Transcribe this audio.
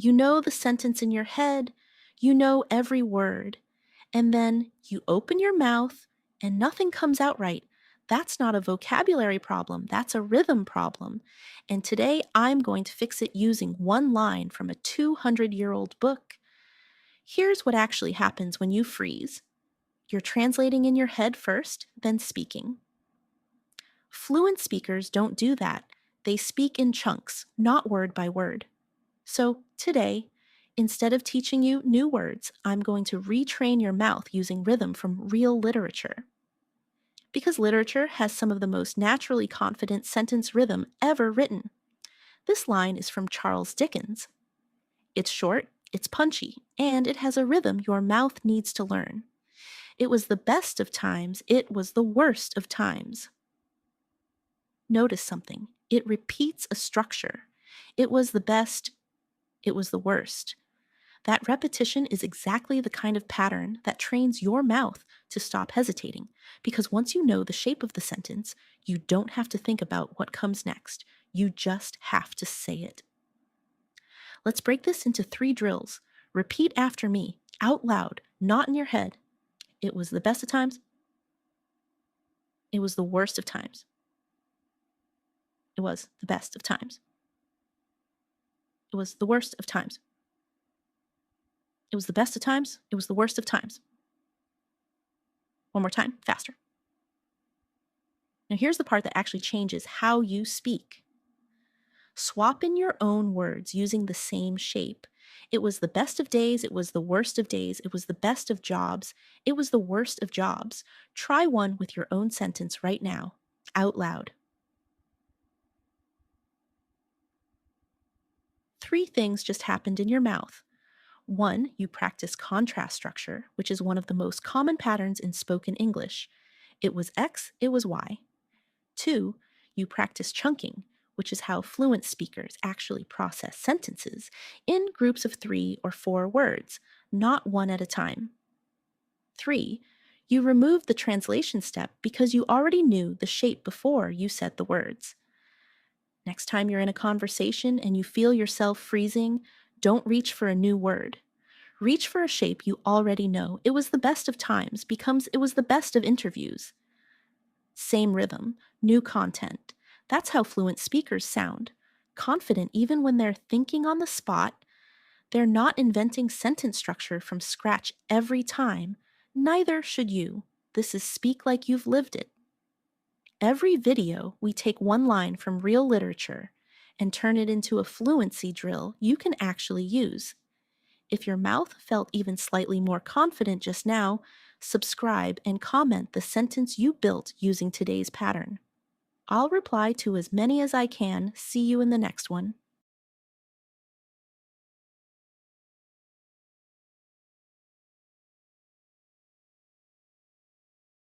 You know the sentence in your head, you know every word, and then you open your mouth and nothing comes out right. That's not a vocabulary problem, that's a rhythm problem. And today I'm going to fix it using one line from a 200-year-old book. Here's what actually happens when you freeze. You're translating in your head first, then speaking. Fluent speakers don't do that. They speak in chunks, not word by word. So today, instead of teaching you new words, I'm going to retrain your mouth using rhythm from real literature. Because literature has some of the most naturally confident sentence rhythm ever written. This line is from Charles Dickens. It's short, it's punchy, and it has a rhythm your mouth needs to learn. It was the best of times, it was the worst of times. Notice something. It repeats a structure. It was the best, it was the worst. That repetition is exactly the kind of pattern that trains your mouth to stop hesitating, because once you know the shape of the sentence, you don't have to think about what comes next. You just have to say it. Let's break this into 3 drills. Repeat after me, out loud, not in your head. It was the best of times. It was the worst of times. It was the best of times. It was the worst of times. It was the best of times. It was the worst of times. One more time, faster. Now here's the part that actually changes how you speak. Swap in your own words using the same shape. It was the best of days, it was the worst of days, it was the best of jobs, it was the worst of jobs. Try one with your own sentence right now, out loud. 3 things just happened in your mouth. 1, you practice contrast structure, which is one of the most common patterns in spoken English. It was X, it was Y. 2, you practice chunking, which is how fluent speakers actually process sentences in groups of 3 or 4 words, not one at a time. 3, you removed the translation step because you already knew the shape before you said the words. Next time you're in a conversation and you feel yourself freezing, don't reach for a new word. Reach for a shape you already know. It was the best of times becomes it was the best of interviews. Same rhythm, new content. That's how fluent speakers sound. Confident even when they're thinking on the spot. They're not inventing sentence structure from scratch every time. Neither should you. This is speak like you've lived it. Every video, we take one line from real literature and turn it into a fluency drill you can actually use. If your mouth felt even slightly more confident just now, subscribe and comment the sentence you built using today's pattern. I'll reply to as many as I can. See you in the next one.